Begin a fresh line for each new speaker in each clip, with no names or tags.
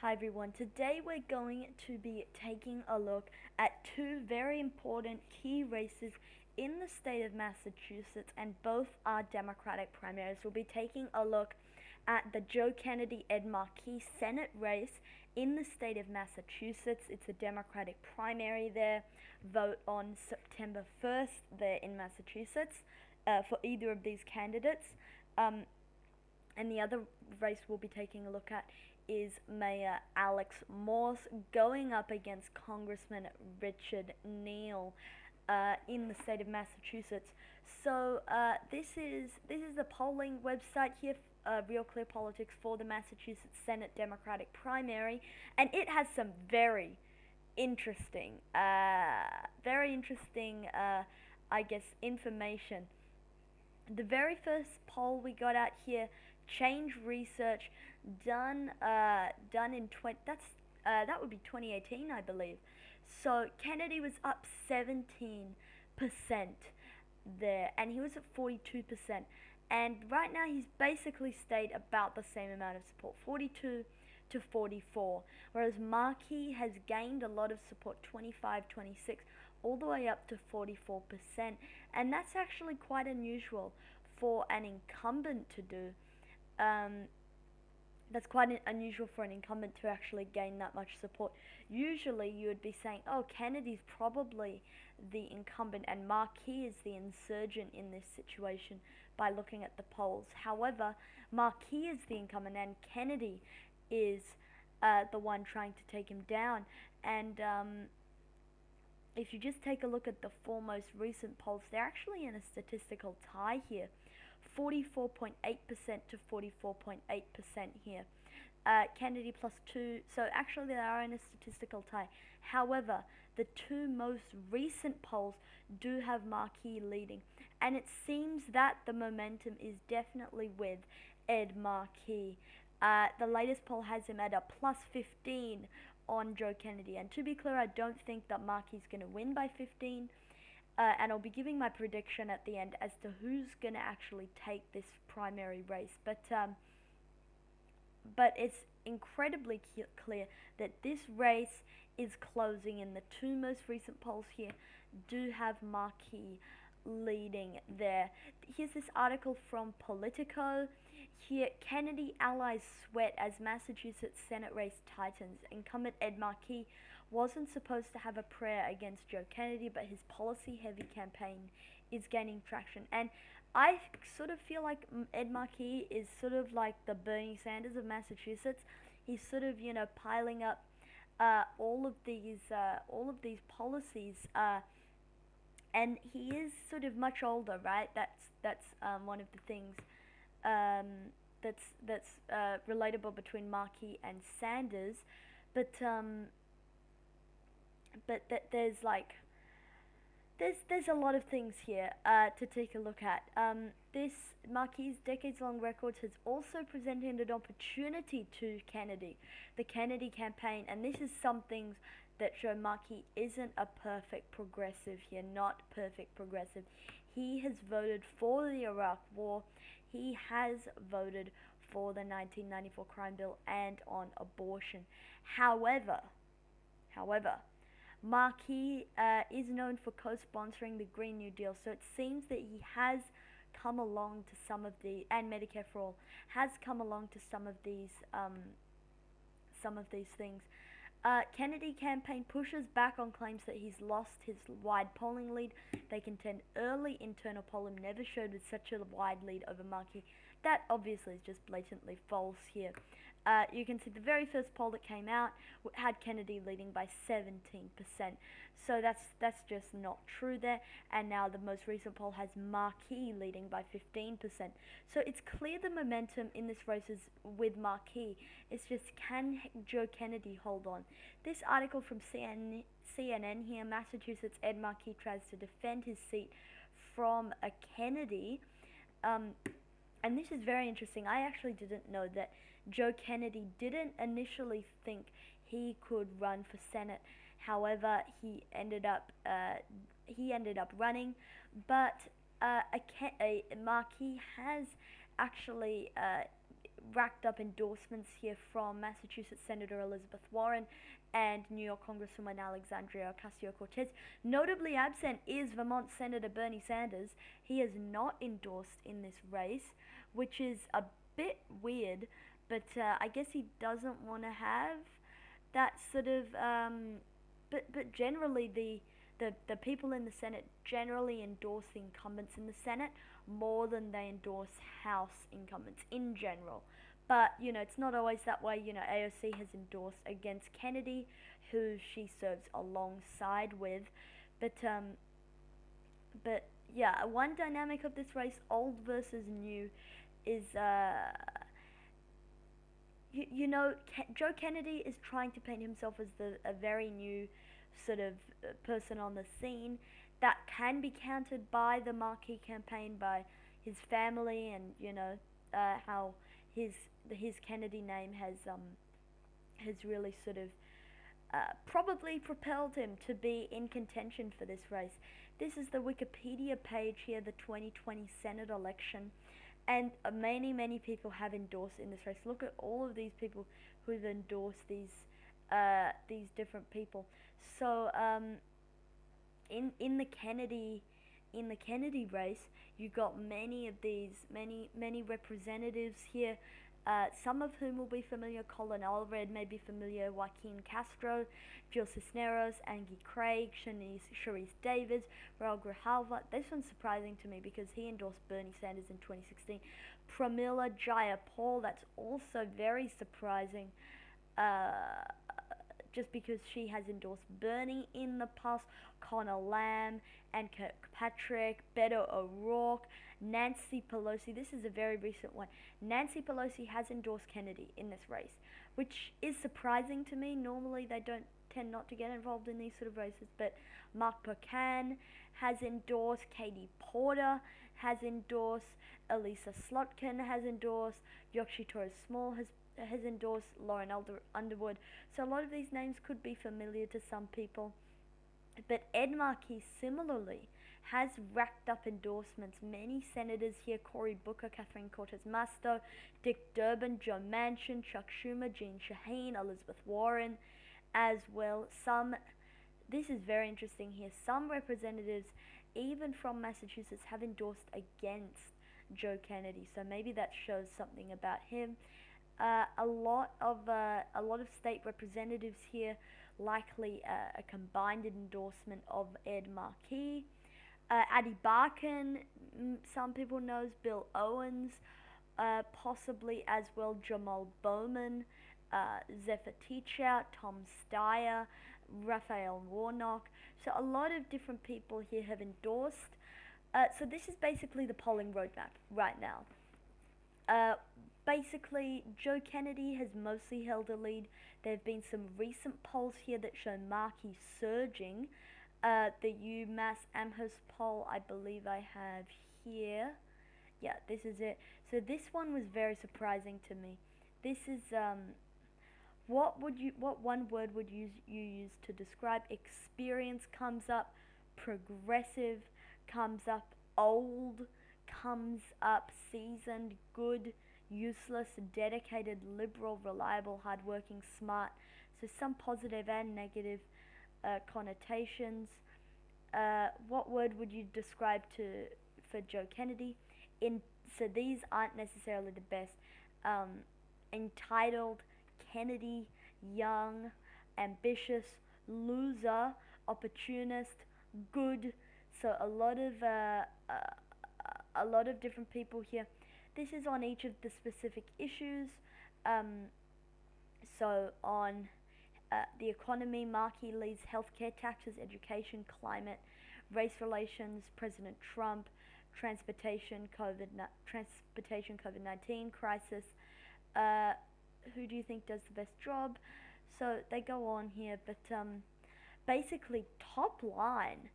Hi everyone, today we're going to be taking a look at two very important key races in the state of Massachusetts, and both are Democratic primaries. We'll be taking a look at the Joe Kennedy Ed Markey Senate race in the state of Massachusetts. It's a Democratic primary there. Vote on September 1st there in Massachusetts for either of these candidates. Um, and the other race we'll be taking a look at is Mayor Alex Morse going up against Congressman Richard Neal in the state of Massachusetts. So this is the polling website here, Real Clear Politics, for the Massachusetts Senate Democratic primary, and it has some interesting, very interesting, I guess, information. The very first poll we got out here, Change Research, done in that would be 2018, I believe. So Kennedy was up 17% there, and he was at 42%. And right now he's basically stayed about the same amount of support, 42 to 44, whereas Markey has gained a lot of support, 25, 26, all the way up to 44%, and that's actually quite unusual for an incumbent to do. Um, that's quite unusual for an incumbent to actually gain that much support. Usually, you would be saying, "Oh, Kennedy's probably the incumbent, and Markey is the insurgent in this situation." By looking at the polls, however, Markey is the incumbent, and Kennedy is the one trying to take him down. And if you just take a look at the four most recent polls, they're actually in a statistical tie here, 44.8% to 44.8% here. Kennedy plus two, so actually they are in a statistical tie. However, the two most recent polls do have Markey leading, and it seems that the momentum is definitely with Ed Markey. The latest poll has him at a plus 15 on Joe Kennedy, and to be clear, I don't think that Markey's going to win by 15. And I'll be giving my prediction at the end as to who's going to actually take this primary race. But it's incredibly clear that this race is closing, and the two most recent polls here do have Markey leading there. Here's this article from Politico. Here, Kennedy allies sweat as Massachusetts Senate race tightens. Incumbent Ed Markey wasn't supposed to have a prayer against Joe Kennedy, but his policy-heavy campaign is gaining traction. And I sort of feel like Ed Markey is sort of like the Bernie Sanders of Massachusetts. He's sort of, piling up all of these policies, and he is sort of much older, right? That's one of the things um, that's relatable between Markey and Sanders, but there's like there's a lot of things here to take a look at. This Markey's decades-long record has also presented an opportunity to Kennedy, the Kennedy campaign, and this is some things that show Markey isn't a perfect progressive here, not perfect progressive. He has voted for the Iraq War. He has voted for the 1994 crime bill and on abortion. However, however, Markey is known for co-sponsoring the Green New Deal, so it seems that he has come along to some of the, and Medicare for All has come along to some of these things. Kennedy campaign pushes back on claims that he's lost his wide polling lead. They contend early internal polling never showed with such a wide lead over Markey. That obviously is just blatantly false here. You can see the very first poll that came out had Kennedy leading by 17%. So that's just not true there. And now the most recent poll has Markey leading by 15%. So it's clear the momentum in this race is with Markey. It's just, can Joe Kennedy hold on? This article from CNN here, Massachusetts Ed Markey tries to defend his seat from a Kennedy. And this is very interesting. I actually didn't know that Joe Kennedy didn't initially think he could run for Senate. However, he ended up running, but Markey has actually racked up endorsements here from Massachusetts Senator Elizabeth Warren and New York Congresswoman Alexandria Ocasio-Cortez. Notably absent is Vermont Senator Bernie Sanders. He is not endorsed in this race, which is a bit weird, but I guess he doesn't want to have that sort of. But generally, the people in the Senate generally endorse the incumbents in the Senate more than they endorse House incumbents in general. But, it's not always that way. AOC has endorsed against Kennedy, who she serves alongside with. But, but yeah, one dynamic of this race, old versus new, is, Joe Kennedy is trying to paint himself as a very new sort of person on the scene that can be countered by the Markey campaign, by his family, and how his Kennedy name has really sort of probably propelled him to be in contention for this race. This is the Wikipedia page here, the 2020 Senate election, and many people have endorsed in this race. Look at all of these people who've endorsed these different people. So in the Kennedy race, you got many of these many representatives here. Some of whom will be familiar. Colin Allred may be familiar. Joaquin Castro, Jill Cisneros, Angie Craig, Sharice Davids, Raul Grijalva. This one's surprising to me because he endorsed Bernie Sanders in 2016. Pramila Jayapal, that's also very surprising. Just because she has endorsed Bernie in the past. Connor Lamb and Kirkpatrick, Beto O'Rourke, Nancy Pelosi. This is a very recent one. Nancy Pelosi has endorsed Kennedy in this race, which is surprising to me. Normally they don't tend not to get involved in these sort of races, but Mark Buchan has endorsed, Katie Porter has endorsed, Elisa Slotkin has endorsed, Yoshi Torres Small has endorsed, Lauren Underwood. So a lot of these names could be familiar to some people. But Ed Markey similarly has racked up endorsements. Many senators here: Cory Booker, Catherine Cortez Masto, Dick Durbin, Joe Manchin, Chuck Schumer, Jeanne Shaheen, Elizabeth Warren as well. This is very interesting here. Some representatives, even from Massachusetts, have endorsed against Joe Kennedy. So maybe that shows something about him. A lot of state representatives here, likely a combined endorsement of Ed Markey. Adi Barkan, some people knows. Bill Owens, possibly as well. Jamal Bowman, Zephyr Teachout, Tom Steyer, Raphael Warnock. So a lot of different people here have endorsed. So this is basically the polling roadmap right now. Basically, Joe Kennedy has mostly held a lead. There have been some recent polls here that show Markey surging. The UMass Amherst poll, I believe I have here. Yeah, this is it. So this one was very surprising to me. This is what one word would you use to describe? Experience comes up, progressive comes up, old comes up, seasoned, good, useless, dedicated, liberal, reliable, hardworking, smart. So some positive and negative connotations. What word would you describe for Joe Kennedy? So these aren't necessarily the best. Entitled, Kennedy, young, ambitious, loser, opportunist, good. So a lot of different people here. This is on each of the specific issues. So on the economy, Markey leads healthcare, taxes, education, climate, race relations, President Trump, transportation, COVID-19 crisis. Who do you think does the best job? So they go on here, but basically top line.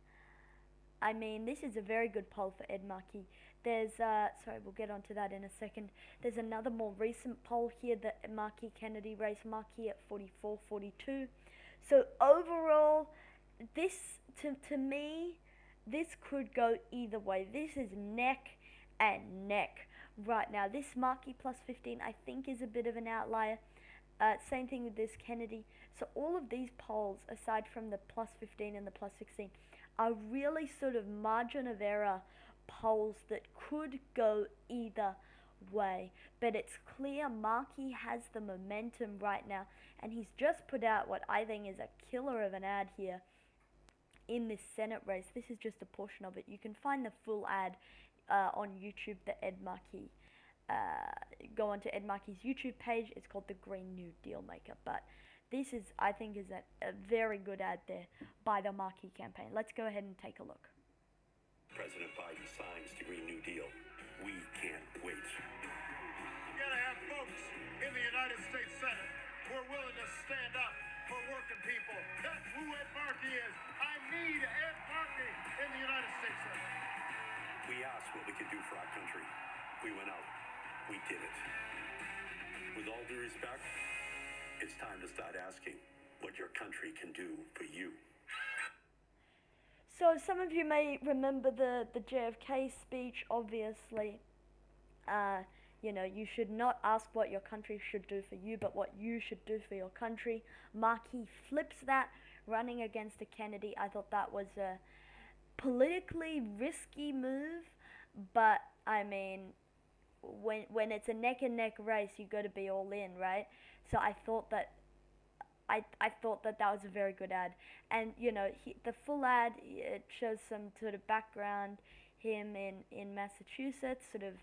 I mean, this is a very good poll for Ed Markey. There's, sorry, we'll get onto that in a second. There's another more recent poll here, the Markey-Kennedy race, Markey at 44-42. So overall, this, to me, this could go either way. This is neck and neck right now. This Markey plus 15, I think, is a bit of an outlier. Same thing with this Kennedy. So all of these polls, aside from the plus 15 and the plus 16, are really sort of margin of error polls that could go either way. But it's clear Markey has the momentum right now, and he's just put out what I think is a killer of an ad here in this Senate race. This is just a portion of it. You can find the full ad on YouTube, the Ed Markey. Go onto Ed Markey's YouTube page. It's called the Green New Deal Maker. But this is, I think, is a very good ad there by the Markey campaign. Let's go ahead and take a look.
President Biden signs the Green New Deal. We can't wait.
You gotta have folks in the United States Senate who are willing to stand up for working people. That's who Ed Markey is. I need Ed Markey in the United States Senate.
We asked what we could do for our country. We went out. We did it. With all due respect, it's time to start asking what your country can do for you.
So some of you may remember the JFK speech, obviously. You should not ask what your country should do for you, but what you should do for your country. Markey flips that, running against a Kennedy. I thought that was a politically risky move, but I mean, when it's a neck and neck race, you got to be all in, right? So I thought that that was a very good ad, and the full ad, it shows some sort of background, him in Massachusetts, sort of,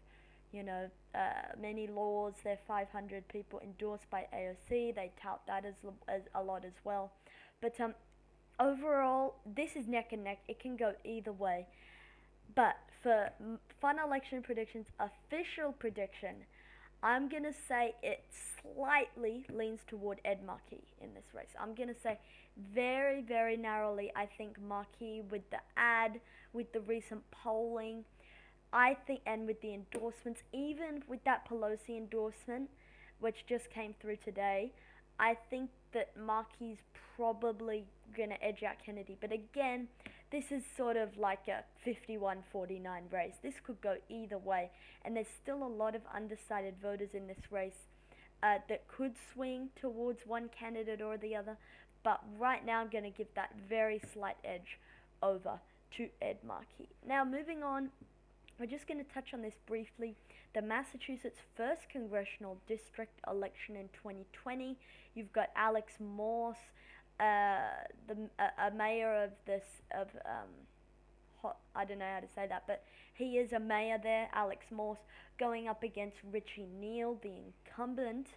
many laws. There are 500 people endorsed by AOC. They tout that as a lot as well, but overall, this is neck and neck. It can go either way. But for fun election predictions, official prediction, I'm going to say it slightly leans toward Ed Markey in this race. I'm going to say very, very narrowly, I think Markey, with the ad, with the recent polling, I think, and with the endorsements, even with that Pelosi endorsement, which just came through today, I think that Markey's probably going to edge out Kennedy. But again, this is sort of like a 51-49 race. This could go either way. And there's still a lot of undecided voters in this race that could swing towards one candidate or the other. But right now, I'm going to give that very slight edge over to Ed Markey. Now, moving on, we're just going to touch on this briefly. The Massachusetts 1st Congressional District election in 2020. You've got Alex Morse, a mayor I don't know how to say that, but he is a mayor there, Alex Morse, going up against Richie Neal, the incumbent.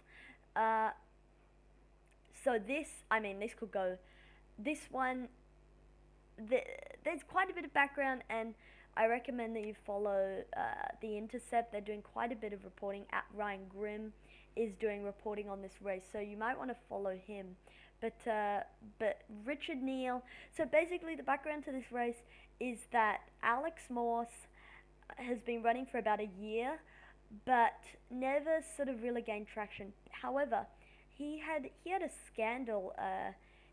So this could go, this one, there's quite a bit of background, and I recommend that you follow The Intercept. They're doing quite a bit of reporting. Ryan Grimm is doing reporting on this race, so you might want to follow him. But Richard Neal. So basically, the background to this race is that Alex Morse has been running for about a year, but never sort of really gained traction. However, he had a scandal.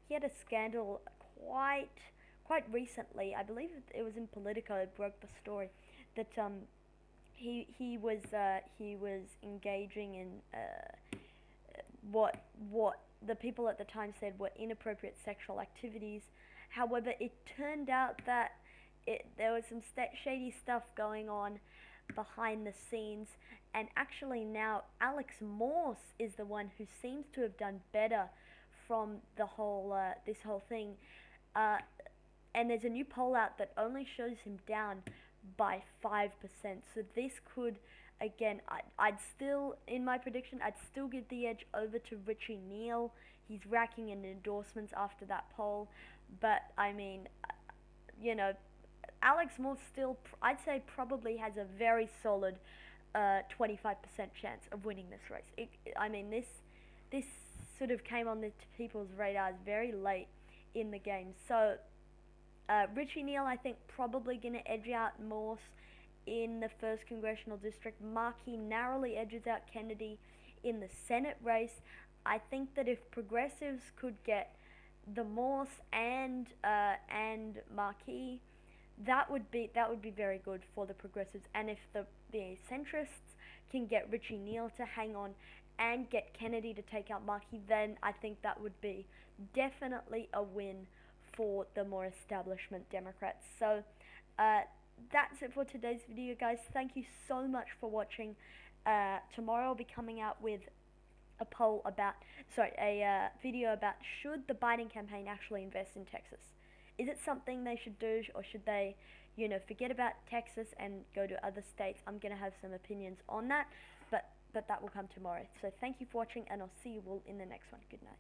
He had a scandal quite recently. I believe it was in Politico. It broke the story that he was engaging in what the people at the time said were inappropriate sexual activities. However, it turned out that there was some shady stuff going on behind the scenes, and actually now Alex Morse is the one who seems to have done better from the whole this whole thing. And there's a new poll out that only shows him down by 5%. So this could, again, I'd still, in my prediction, I'd still give the edge over to Richie Neal. He's racking in endorsements after that poll. But, I mean, Alex Morse still, I'd say, probably has a very solid 25% chance of winning this race. This sort of came on the people's radars very late in the game. So, Richie Neal, I think, probably going to edge out Morse in the 1st Congressional District. Markey narrowly edges out Kennedy in the Senate race. I think that if progressives could get the Morse and Markey, that would be very good for the progressives. And if the centrists can get Richie Neal to hang on and get Kennedy to take out Markey, then I think that would be definitely a win for the more establishment Democrats. So that's it for today's video, guys. Thank you so much for watching. Tomorrow I'll be coming out with a video about should the Biden campaign actually invest in Texas? Is it something they should do, or should they, forget about Texas and go to other states? I'm gonna have some opinions on that, but that will come tomorrow. So thank you for watching, and I'll see you all in the next one. Good night.